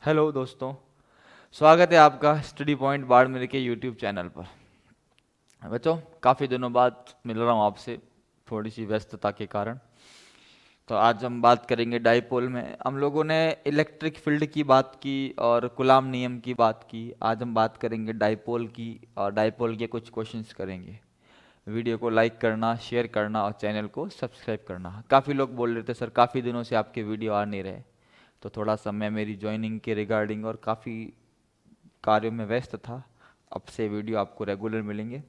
Hello दोस्तों, स्वागत है आपका स्टडी पॉइंट बाड़मेर के यूट्यूब चैनल पर। बच्चों, काफ़ी दिनों बाद मिल रहा हूँ आपसे, थोड़ी सी व्यस्तता के कारण। तो आज हम बात करेंगे डाइपोल में। हम लोगों ने इलेक्ट्रिक फील्ड की बात की और कूलाम नियम की बात की। आज हम बात करेंगे डाइपोल की और डाइपोल के कुछ क्वेश्चंस करेंगे। वीडियो को लाइक करना, शेयर करना और चैनल को सब्सक्राइब करना। काफ़ी लोग बोल रहे थे सर काफ़ी दिनों से आपके वीडियो आ नहीं रहे, तो थोड़ा सा मैं मेरी ज्वाइनिंग के रिगार्डिंग और काफ़ी कार्यों में व्यस्त था। अब से वीडियो आपको रेगुलर मिलेंगे।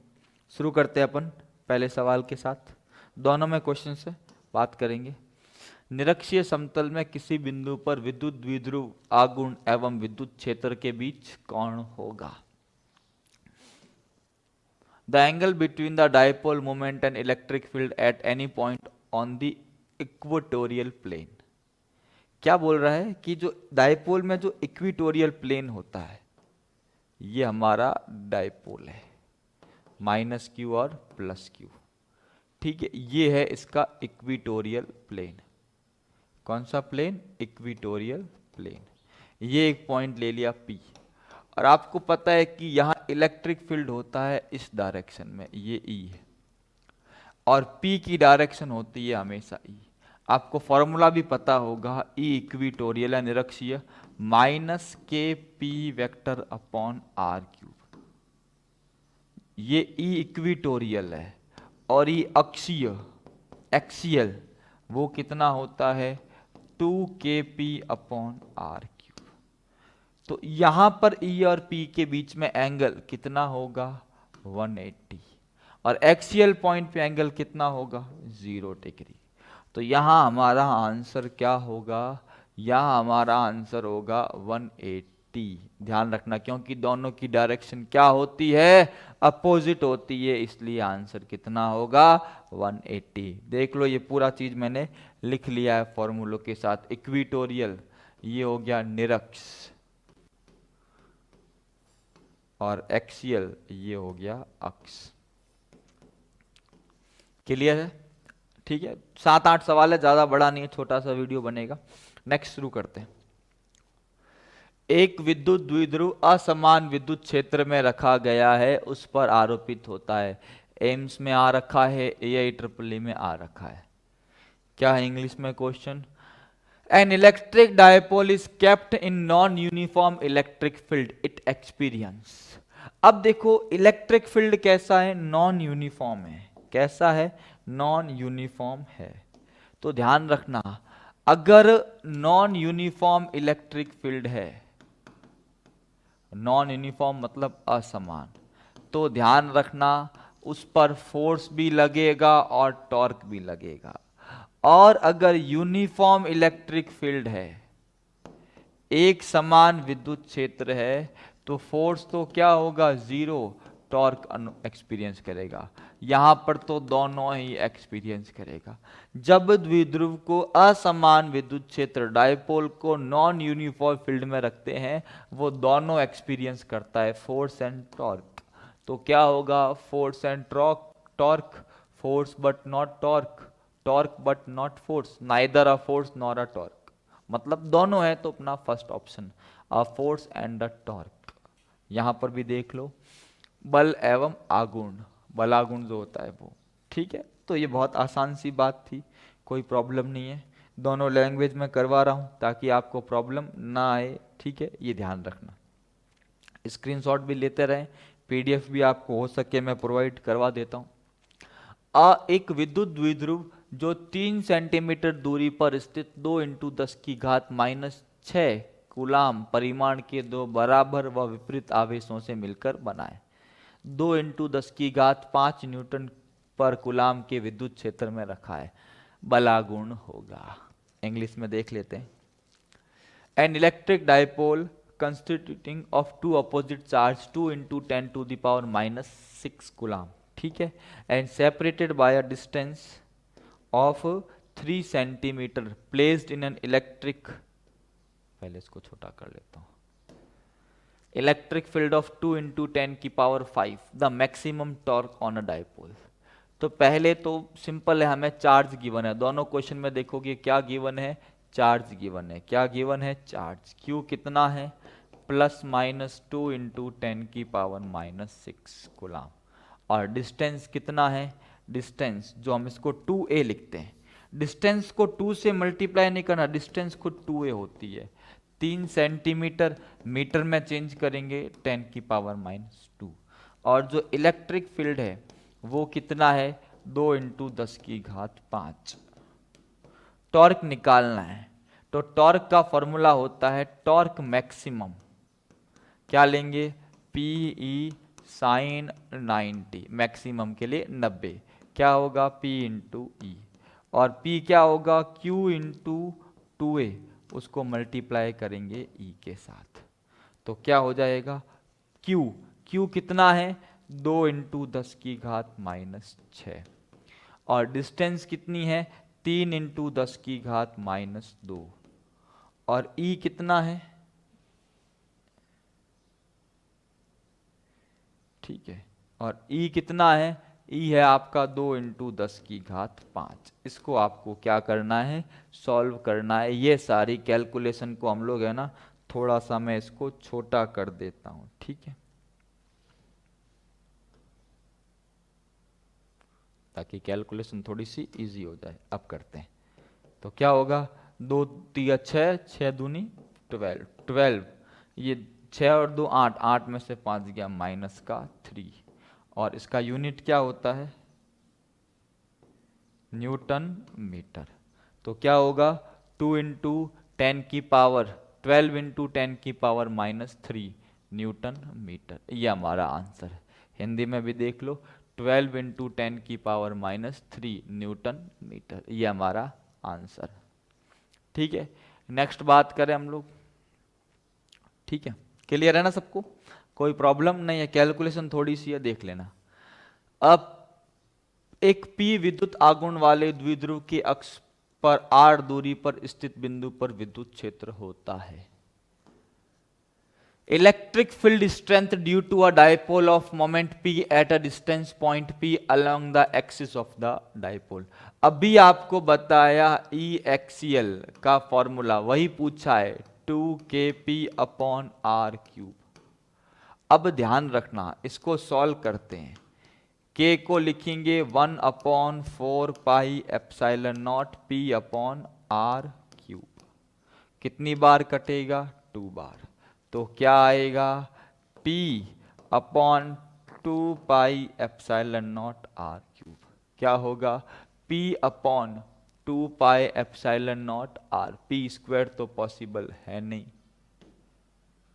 शुरू करते हैं अपन पहले सवाल के साथ। दोनों में क्वेश्चन से बात करेंगे। निरक्षीय समतल में किसी बिंदु पर विद्युत द्विध्रुव आघूर्ण एवं विद्युत क्षेत्र के बीच कौन होगा? The angle between the dipole moment and electric field at any point on the equatorial plane. क्या बोल रहा है कि जो डाइपोल में जो इक्वेटोरियल प्लेन होता है, ये हमारा डाइपोल है, माइनस क्यू और प्लस क्यू। ठीक है, ये है इसका इक्वेटोरियल प्लेन। कौन सा प्लेन? Equatorial plane. ये एक पॉइंट ले लिया P। और आपको पता है कि यहां इलेक्ट्रिक फील्ड होता है इस डायरेक्शन में, ये E है, और P की डायरेक्शन होती है हमेशा E। आपको फॉर्मूला भी पता होगा, E इक्वेटोरियल है निरक्षीय, minus K P vector upon R cube. ये E इक्वेटोरियल है और E अक्षीय, एक्सियल, वो कितना होता है? 2kp upon R cube. तो यहां पर E और P के बीच में एंगल कितना होगा? 180। और एक्सियल पॉइंट पे एंगल कितना होगा? 0 डिग्री। तो यहां हमारा आंसर क्या होगा? यहां हमारा आंसर होगा 180। ध्यान रखना, क्योंकि दोनों की डायरेक्शन क्या होती है? अपोजिट होती है, इसलिए आंसर कितना होगा? 180। देख लो, ये पूरा चीज मैंने लिख लिया है फॉर्मूलों के साथ। इक्वेटोरियल ये हो गया निरक्ष, और एक्सियल ये हो गया अक्ष। क्लियर है? ठीक है, 7-8 सवाल है, ज्यादा बड़ा नहीं है, छोटा सा वीडियो बनेगा। नेक्स्ट शुरू करते हैं। एक विद्युत द्विध्रुव असमान विद्युत क्षेत्र में रखा गया है, उस पर आरोपित होता है। एम्स में आ रखा है, AIEEE में आ रखा है। क्या है इंग्लिश में question? N electric dipole is kept in non uniform electric field it experience. अब देखो, इलेक्ट्रिक फील्ड कैसा है? नॉन यूनिफॉर्म है। कैसा है? नॉन यूनिफॉर्म है। तो ध्यान रखना, अगर नॉन यूनिफॉर्म इलेक्ट्रिक फील्ड है, नॉन यूनिफॉर्म मतलब असमान, तो ध्यान रखना उस पर फोर्स भी लगेगा और टॉर्क भी लगेगा। और अगर यूनिफॉर्म इलेक्ट्रिक फील्ड है, एक समान विद्युत क्षेत्र है, तो फोर्स तो क्या होगा? 0, टॉर्क एक्सपीरियंस करेगा। यहां पर तो दोनों ही एक्सपीरियंस करेगा। जब द्विध्रुव को असमान विद्युत क्षेत्र, डायपोल को नॉन यूनिफॉर्म फील्ड में रखते हैं, वो दोनों एक्सपीरियंस करता है, फोर्स एंड टॉर्क। तो क्या होगा? Force and torque, force but not torque, torque but not force, neither a force nor a torque. मतलब दोनों है, तो अपना first option, a force and a torque. यहां पर भी देख लो, बल एवं आघूर्ण, बलागुण जो होता है वो। ठीक है, तो ये बहुत आसान सी बात थी, कोई प्रॉब्लम नहीं है। दोनों लैंग्वेज में करवा रहा हूं ताकि आपको प्रॉब्लम ना आए। ठीक है, ये ध्यान रखना। स्क्रीनशॉट भी लेते रहें, PDF भी आपको हो सके मैं प्रोवाइड करवा देता हूं। एक विद्युत द्विध्रुव जो 3 सेंटीमीटर दूरी पर स्थित 2 × 10⁻⁻⁶ कूलाम परिमाण के दो बराबर व विपरीत आवेशों से मिलकर बना है। 2 × 10⁵ न्यूटन पर कूलाम के विद्युत क्षेत्र में रखा है। बलागुण होगा। इंग्लिश में देख लेते हैं। An electric dipole constituting of two opposite charge 2 × 10⁻⁻⁶ coulomb. ठीक है, and separated by a distance of 3 centimetre placed in an electric, पहले इसको छोटा कर लेता हूं, electric field of 2 × 10⁵ the maximum torque on a dipole. तो पहले तो सिंपल है, हमें चार्ज गिवन है। दोनों क्वेश्चन में देखोगे क्या गिवन है? चार्ज गिवन है। क्या गिवन है? चार्ज। Q कितना है? +-2 इंटू 10⁻⁻6 कूलाम। और डिस्टेंस कितना है? डिस्टेंस जो हम इसको 2a लिखते हैं, डिस्टेंस को 2 से मल्टीप्लाई नहीं करना, डिस्टेंस खुद 2a होती है। 3 सेंटीमीटर मीटर में चेंज करेंगे 10⁻²। और जो इलेक्ट्रिक फील्ड है वो कितना है? 2 इंटू 10⁵ टॉर्क निकालना है तो टॉर्क का फॉर्मूला होता है टॉर्क मैक्सिमम। क्या लेंगे? PE sin 90, मैक्सिमम के लिए 90। क्या होगा? P इंटू ई। और P क्या होगा? Q इंटू 2a, उसको मल्टीप्लाई करेंगे E के साथ। तो क्या हो जाएगा? Q कितना है? 2 इंटू 10⁻⁻6। और डिस्टेंस कितनी है? 3 इंटू 10⁻²। और E कितना है? ठीक है, और E कितना है? E है आपका 2 इंटू 10⁵ इसको आपको क्या करना है? सॉल्व करना है। ये सारी कैलकुलेशन को हम लोग है ना, थोड़ा सा मैं इसको छोटा कर देता हूं, ठीक है, ताकि कैलकुलेशन थोड़ी सी इजी हो जाए। अब करते हैं। तो क्या होगा? 2 3 6, 6 दूनी 12, ये 6 और 2 8, 8 में से 5 गया -3। और इसका यूनिट क्या होता है? Newton metre. तो क्या होगा? 2 इंटू 12 इंटू 10⁻³ न्यूटन मीटर। ये हमारा आंसर है। हिंदी में भी देख लो, 12 इंटू 10⁻³ न्यूटन मीटर, ये हमारा आंसर है। ठीक है, नेक्स्ट बात करें हम लोग। ठीक है, क्लियर है ना सबको? कोई प्रॉब्लम नहीं है, कैलकुलेशन थोड़ी सी है, देख लेना। अब एक P विद्युत आघूर्ण वाले द्विध्रुव के अक्ष पर R दूरी पर स्थित बिंदु पर विद्युत क्षेत्र होता है। Electric field strength due to a dipole of moment P at a distance point P along the axis of the dipole. अभी आपको बताया E एक्सियल का फॉर्मूला, वही पूछा है 2kp/r³। अब ध्यान रखना, इसको सॉल्व करते हैं। K को लिखेंगे 1/4πε0 P/r³। कितनी बार कटेगा? 2 बार। तो क्या आएगा? P/2πε0r³। क्या होगा? P/2πε0r। P² तो पॉसिबल है नहीं,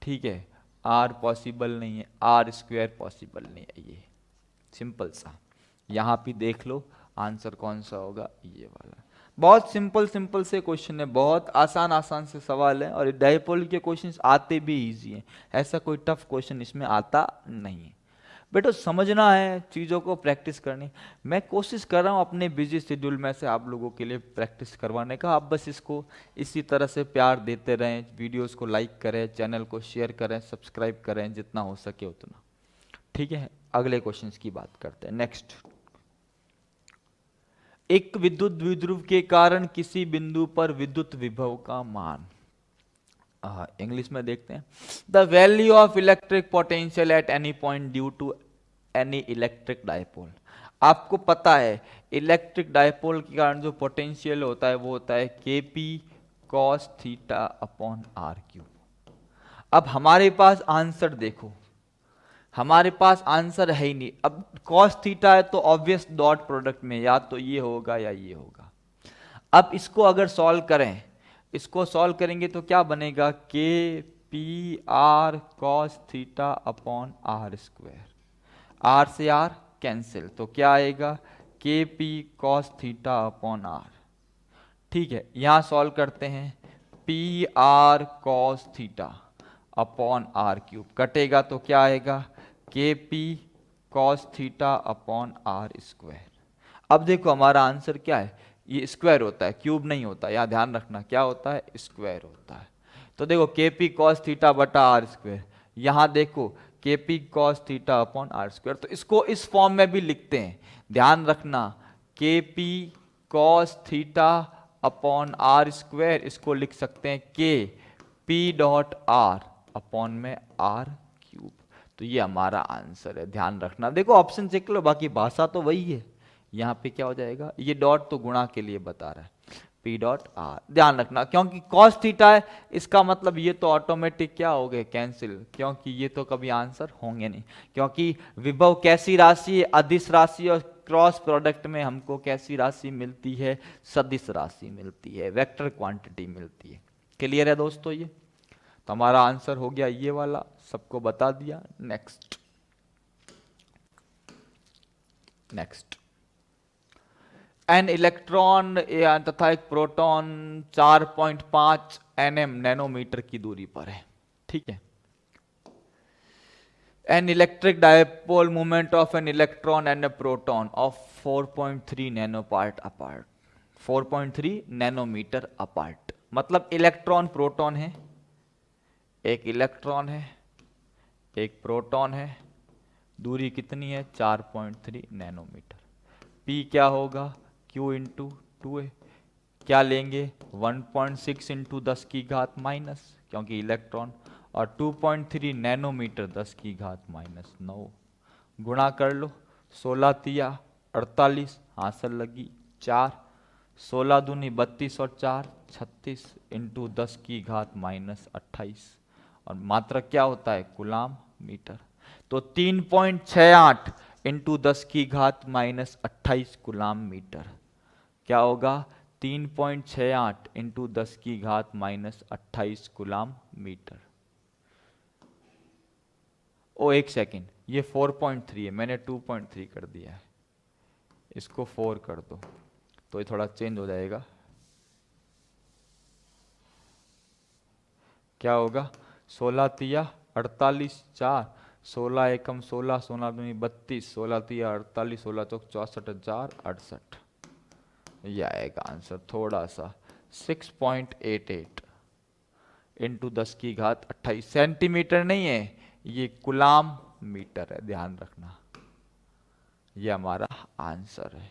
ठीक है, R पॉसिबल नहीं है, R² पॉसिबल नहीं है। ये सिंपल सा, यहाँ पे देख लो आंसर कौन सा होगा, ये वाला। बहुत सिंपल सिंपल से क्वेश्चन है, बहुत आसान आसान से सवाल है, और डाइपोल के क्वेश्चंस आते भी इजी हैं, ऐसा कोई टफ क्वेश्चन इसमें आता नहीं है। बेटा समझना है, चीज़ों को प्रैक्टिस करनी। मैं कोशिश कर रहा हूँ अपने बिजी शेड्यूल में से आप लोगों के लिए प्रैक्टिस करवाने का। आप बस इसको इसी तरह से प्यार देते रहें, वीडियोस को लाइक करें, चैनल को शेयर करें, सब्सक्राइब करें, जितना हो सके उतना, ठीक है। अगले क्वेश्चंस की बात करते हैं। नेक्स्ट, एक विद्युत द्विध्रुव के कारण किसी बिंदु पर विद्युत विभव का मान। इंग्लिश में देखते हैं। The value of electric potential at any point due to any electric dipole. आपको पता है इलेक्ट्रिक डाइपोल के कारण जो पोटेंशियल होता है वो होता है Kp cos θ/r³। अब हमारे पास आंसर देखो, हमारे पास आंसर है ही नहीं। अब cos थीटा है तो ऑब्वियस डॉट प्रोडक्ट में या तो ये होगा या ये होगा। अब इसको अगर सॉल्व करें, इसको सॉल्व करेंगे तो क्या बनेगा? Kpr cos θ/r²। R से R कैंसिल, तो क्या आएगा? Kp cos θ/r। ठीक है, यहां सॉल्व करते हैं। Pr cos θ/r³ कटेगा तो क्या आएगा? Kp cos θ/r²। अब देखो हमारा आंसर क्या है, ये स्क्वायर होता है, क्यूब नहीं होता, यहां ध्यान रखना, क्या होता है? स्क्वायर होता है। तो देखो Kp cos θ/r², यहां देखो Kp cos θ/r², तो इसको इस फॉर्म में भी लिखते हैं, ध्यान रखना, Kp cos upon R square, इसको लिख सकते हैं K P dot R upon में आर क्यूब। तो ये हमारा आंसर है, ध्यान रखना। देखो ऑप्शन चेक लो, बाकी भाषा तो वही है। यहाँ पे क्या हो जाएगा, ये डॉट तो गुणा के लिए बता रहा है, पी डॉट आर। ध्यान रखना क्योंकि कॉस थीटा है, इसका मतलब ये तो ऑटोमेटिक क्या हो गए, कैंसिल, क्योंकि ये तो कभी आंसर होंगे नहीं। क्योंकि विभव कैसी राशि है, अदिश राशि, और क्रॉस प्रोडक्ट में हमको कैसी राशि मिलती है, सदिश राशि मिलती है, वेक्टर क्वांटिटी मिलती है। क्लियर है दोस्तों? ये तो हमारा आंसर हो गया ये वाला, सबको बता दिया। नेक्स्ट नेक्स्ट एन इलेक्ट्रॉन तथा एक प्रोटॉन 4.5 nm नैनोमीटर की दूरी पर है, ठीक है। An electric dipole movement of an electron and a proton of 4.3 nano part apart, 4.3 nanometre apart. मतलब इलेक्ट्रॉन प्रोटॉन है, एक इलेक्ट्रॉन है, एक प्रोटॉन है, दूरी कितनी है, 4.3 नैनोमीटर। P क्या होगा, Q इंटू 2a। क्या लेंगे, 1.6 इंटू 10 की घात माइनस, क्योंकि इलेक्ट्रॉन, और 2.3 नैनोमीटर 10 की घात माइनस 9। गुणा कर लो, 16 तिया 48, हासिल लगी 4, 16 दूनी 32 और 4 36 इंटू 10 की घात माइनस 28, और मात्रा क्या होता है, कूलाम मीटर। तो 3.68 इंटू 10 की घात माइनस 28 कूलाम मीटर। क्या होगा, 3.68 इंटू 10 की घात माइनस 28 कूलाम मीटर। ओ एक सेकेंड, ये 4.3 है, मैंने 2.3 कर दिया है, इसको 4 कर दो तो ये थोड़ा चेंज हो जाएगा। क्या होगा, 16 तिया 48, 4, 16 एकम 16, 16 दूनी 32, 16 तिया 48, 16 चौक 64, 4 68। यह आएगा आंसर थोड़ा सा 6.88 इंटू 10 की घात 28। सेंटीमीटर नहीं है, ये कुलाम मीटर है, ध्यान रखना। ये हमारा आंसर है।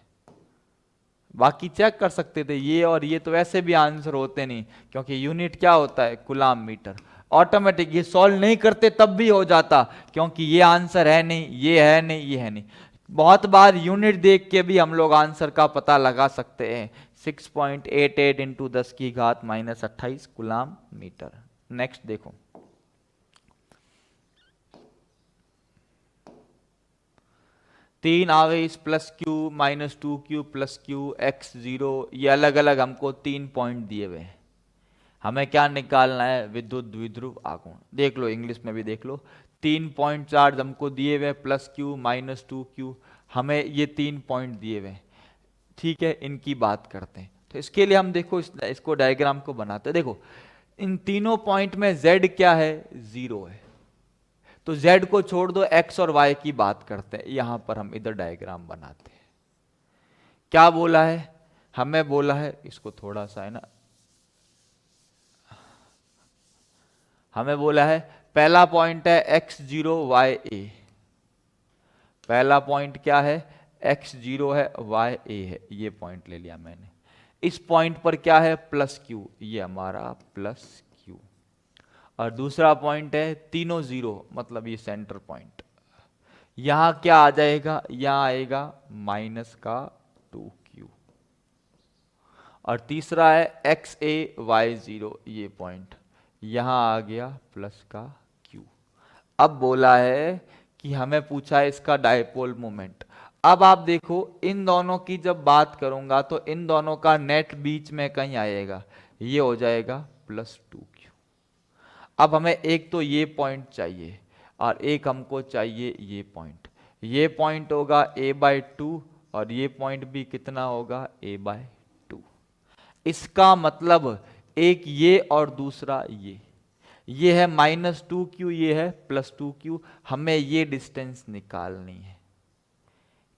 बाकी चेक कर सकते थे, ये और ये तो वैसे भी आंसर होते नहीं, क्योंकि यूनिट क्या होता है, कूलाम मीटर। ऑटोमेटिक ये सॉल्व नहीं करते तब भी हो जाता, क्योंकि ये आंसर है नहीं, ये है नहीं, ये है नहीं। बहुत बार यूनिट देख के भी हम लोग आंसर का पता लगा सकते हैं। 6.88 इंटू 10 की घात माइनस 28 कूलाम मीटर। नेक्स्ट देखो, तीन आवेश plus Q minus 2q plus Q x 0, ये अलग अलग हमको 3 पॉइंट दिए हुए हैं। हमें क्या निकालना है, विद्युत द्विध्रुव आघूर्ण। देख लो इंग्लिश में भी देख लो, 3 पॉइंट चार्ज हमको दिए हुए, प्लस क्यू माइनस 2q, हमें ये 3 पॉइंट दिए हुए, ठीक है। इनकी बात करते हैं, तो इसके लिए हम देखो इसको डायग्राम को बनाते हैं। देखो इन तीनों पॉइंट में z क्या है, 0 है, तो z को छोड़ दो, x और y की बात करते हैं। यहां पर हम इधर डायग्राम बनाते हैं। क्या बोला है, हमें बोला है, इसको थोड़ा सा है ना, हमें बोला है पहला पॉइंट है x0 ya। पहला पॉइंट क्या है, x0 है, ya है, ये पॉइंट ले लिया मैंने। इस पॉइंट पर क्या है, प्लस q, ये हमारा प्लस q। और दूसरा पॉइंट है तीनों 0, मतलब ये सेंटर पॉइंट। यहां क्या आ जाएगा, यहां आएगा माइनस का 2q। और तीसरा है xa y0, ये पॉइंट, यहां आ गया प्लस का q। अब बोला है कि हमें पूछा है इसका डायपोल मोमेंट। अब आप देखो इन दोनों की जब बात करूंगा तो इन दोनों का नेट बीच में कहीं आएगा, ये हो जाएगा प्लस 2q। अब हमें एक तो ये पॉइंट चाहिए और एक हमको चाहिए ये पॉइंट। ये पॉइंट होगा a/2 और ये पॉइंट भी कितना होगा, a/2। इसका मतलब एक ये और दूसरा ये है -2q, ये है +2q। हमें ये डिस्टेंस निकालनी है।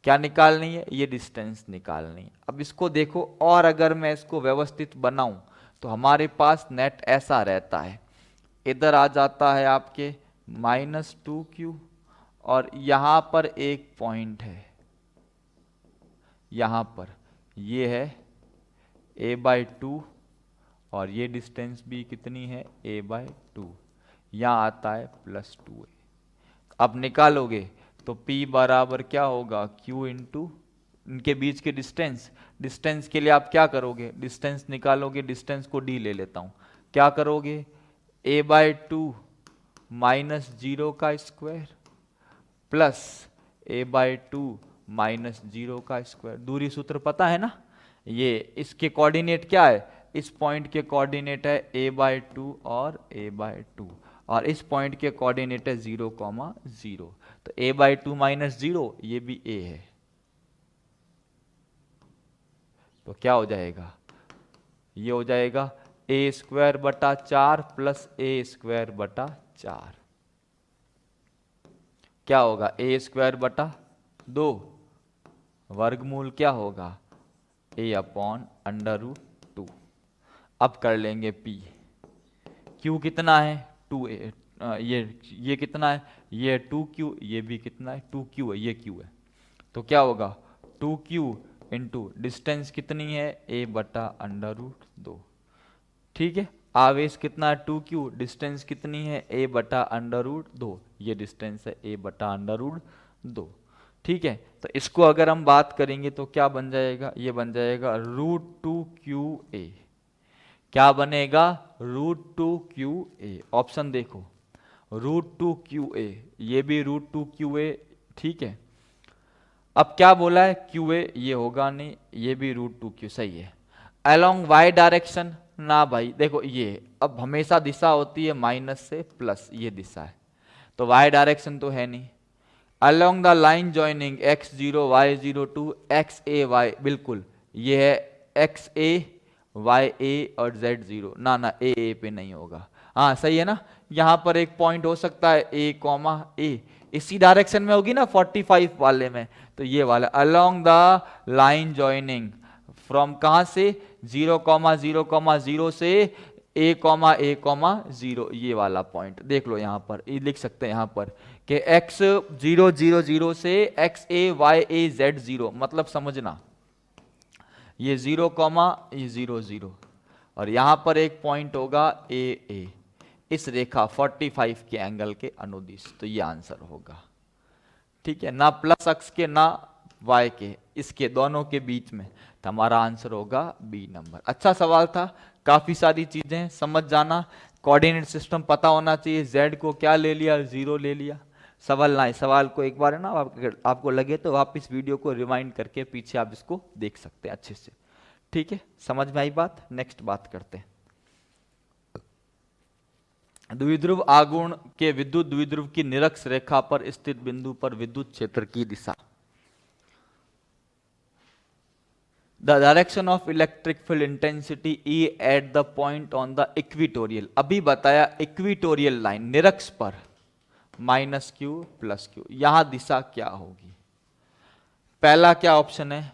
क्या निकालनी है, ये डिस्टेंस निकालनी है। अब इसको देखो, और अगर मैं इसको व्यवस्थित बनाऊं तो हमारे पास नेट ऐसा रहता है, इधर आ जाता है आपके -2q, और यहां पर एक पॉइंट है, यहां पर ये है a/2 और ये डिस्टेंस भी कितनी है a/2, यहाँ आता है +2a। अब निकालोगे तो P बराबर क्या होगा Q इंटू इनके बीच के डिस्टेंस। डिस्टेंस के लिए आप क्या करोगे, डिस्टेंस निकालोगे, डिस्टेंस को D ले लेता हूं, क्या करोगे a/2 माइनस 0 का स्क्वायर प्लस a/2 माइनस 0 का स्क्वायर। दूरी सूत्र पता है ना, ये इसके कोऑर्डिनेट क्या है, इस पॉइंट के कोऑर्डिनेट है a/2 और a/2 और इस पॉइंट के कोऑर्डिनेट है 0,0। तो a/2 माइनस 0 ये भी a है, तो क्या हो जाएगा, ये हो जाएगा a² बटा 4 प्लस a²बटा 4। क्या होगा a²बटा 2 वर्गमूल क्या होगा a/√2। अब कर लेंगे P, Q कितना है 2a, ये कितना है, ये 2Q, ये भी कितना है 2Q है, ये Q है, तो क्या होगा 2Q इंटू डिस्टेंस कितनी है a/√2। ठीक है, आवेश कितना है 2Q, डिस्टेंस कितनी है a/√2, ये डिस्टेंस है a/√2। ठीक है, तो इसको अगर हम बात करेंगे तो क्या बन जाएगा, ये बन जाएगा √2QA। क्या बनेगा √2QA। ऑप्शन देखो √2QA, ये भी √2QA। ठीक है, अब क्या बोला है QA, ये होगा नहीं, ये भी √2Q सही है। अलोंग y डायरेक्शन, ना भाई देखो ये अब हमेशा दिशा होती है माइनस से प्लस, ये दिशा है तो y डायरेक्शन तो है नहीं। Along the line joining x0 y0 to xa y, बिल्कुल ये है xa ya और z0, ना a पे नहीं होगा, हाँ सही है ना। यहाँ पर एक पॉइंट हो सकता है a, इसी डायरेक्शन में होगी ना 45 वाले में, तो ये वाला along the line joining from कहाँ से 0,0,0 से a,0, ये वाला पॉइंट देख लो, यहाँ पर ये लिख सकते हैं यहाँ पर कि x0,0,0 से xa y a z0, मतलब समझना ये 0, ये 0,0 और यहाँ पर एक पॉइंट होगा a, इस रेखा 45 के एंगल के अनुदिश, तो ये आंसर होगा। ठीक है, ना प्लस अक्ष के ना y के, इसके दोनों के बीच में, तो हमारा आंसर होगा बी नंबर। अच्छा सवाल था, काफी सारी चीजें समझ जाना, कोऑर्डिनेट सिस्टम पता होना चाहिए, z को क्या ले लिया 0 ले लिया, सवाल ना है। सवाल को एक बार है ना आपको लगे तो आप इस वीडियो को रिवाइंड करके पीछे आप इसको देख सकते हैं अच्छे से। ठीक है, समझ में आई बात। नेक्स्ट बात करते हैं, द्विध्रुव आघूर्ण के विद्युत द्विध्रुव की निरक्ष रेखा पर स्थित बिंदु पर विद्युत क्षेत्र की दिशा। The direction of electric field intensity E at the point on the equatorial, अभी बताया इक्विटोरियल लाइन निरक्ष पर -q + q, यहां दिशा क्या होगी। पहला क्या ऑप्शन है,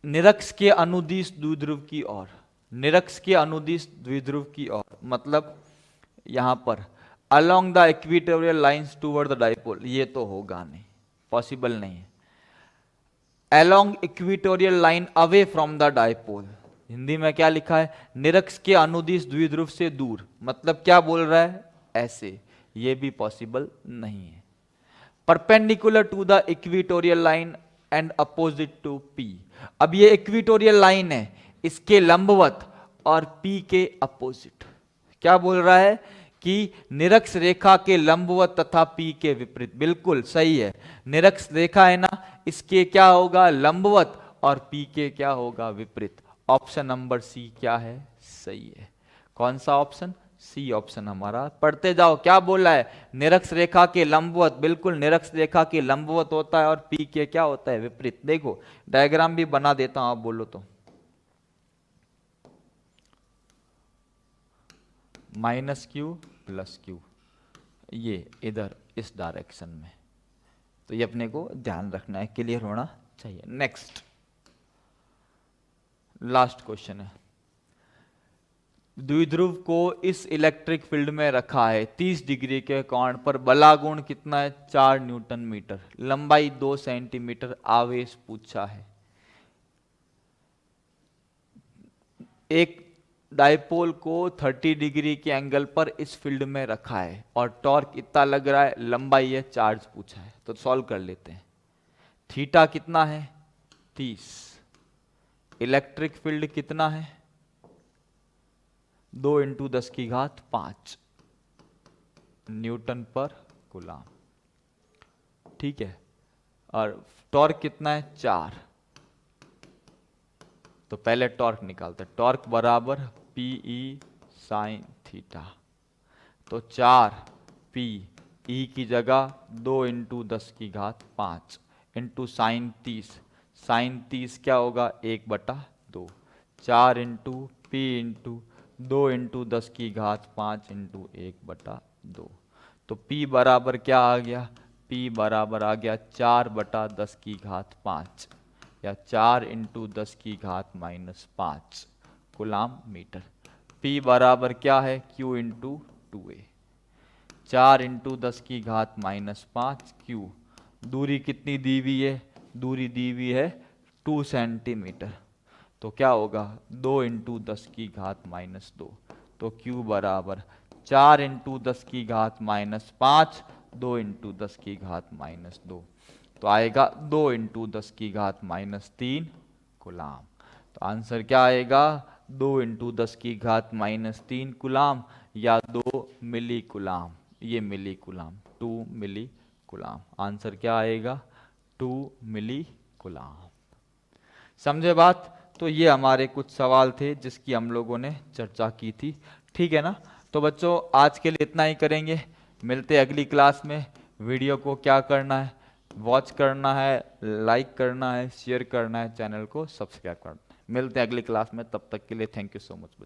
निरक्ष के अनुदिश द्विध्रुव की ओर, निरक्ष के अनुदिश द्विध्रुव की ओर, मतलब यहां पर along the equatorial lines toward the dipole, ये तो होगा नहीं, पॉसिबल नहीं है। Along equatorial line away from the dipole, Hindi में क्या लिखा है, निरक्ष के अनुदिश द्विध्रुव से दूर, मतलब क्या बोल रहा है ऐसे, ये भी पॉसिबल नहीं है। Perpendicular to the equatorial line and opposite to P, अब ये इक्विटोरियल लाइन है, इसके लंबवत और P के अपोजिट, क्या बोल रहा है कि निरक्ष रेखा के लंबवत तथा P के विपरीत, बिल्कुल सही है। निरक्ष रेखा है ना, इसके क्या होगा लंबवत और P के क्या होगा विपरीत। ऑप्शन नंबर सी क्या है, सही है। कौन सा ऑप्शन, सी ऑप्शन हमारा। पढ़ते जाओ क्या बोला है, निरक्ष रेखा के लंबवत, बिल्कुल निरक्ष रेखा के लंबवत होता है और P के क्या होता है विपरीत। देखो डायग्राम भी बना देता हूं, आप बोलो तो -q + q, ये इधर इस डायरेक्शन में, तो ये अपने को ध्यान रखना है, क्लियर होना चाहिए। नेक्स्ट लास्ट क्वेश्चन है, द्विध्रुव को इस इलेक्ट्रिक फील्ड में रखा है 30 डिग्री के कोण पर, बलागुण कितना है 4 न्यूटन मीटर, लंबाई 2 सेंटीमीटर, आवेश पूछा है एक डाइपोल को 30 डिग्री के एंगल पर इस फील्ड में रखा है और टॉर्क इतना लग रहा है, लंबाई है, चार्ज पूछा है, तो सॉल्व कर लेते हैं। थीटा कितना है? 30। इलेक्ट्रिक फील्ड कितना है? 2 × 10⁵ न्यूटन पर कूलाम। ठीक है, और टॉर्क कितना है? 4। तो पहले टॉर्क निकालते हैं। टॉर्क बराबर PE साइन थीटा। तो 4P, E की जगह 2 × 10⁵ इंटू साइन 30। साइन 30 क्या होगा? 1/2। 4 × P × 2 × 10⁵ इंटू 1/2। तो P बराबर क्या आ गया? P बराबर आ गया 4/10⁵ या 4 × 10⁻⁻5 कूलाम मीटर। P बराबर क्या है? Q × 2A। 4 × 10⁻⁻5 Q। दूरी कितनी दी हुई है? दूरी दी हुई है 2 सेंटीमीटर। तो क्या होगा? 2 × 10⁻²। तो Q बराबर 4 × 10⁻⁻5 2 × 10⁻²। तो आएगा 2 × 10⁻³ कूलाम। तो आंसर क्या आएगा? 2 × 10⁻³ कूलाम या 2 मिली कूलाम। ये मिली कूलाम, 2 मिली कूलाम। आंसर क्या आएगा? 2 मिली कूलाम। समझे बात? तो ये हमारे कुछ सवाल थे जिसकी हम लोगों ने चर्चा की थी। ठीक है ना? तो बच्चों आज के लिए इतना ही करेंगे, मिलते हैं अगली क्लास में। वीडियो को क्या करना है? वॉच करना है, लाइक करना है, शेयर करना है, चैनल को सब्सक्राइब करना है। मिलते हैं अगली क्लास में, तब तक के लिए थैंक यू सो मच बच्चों।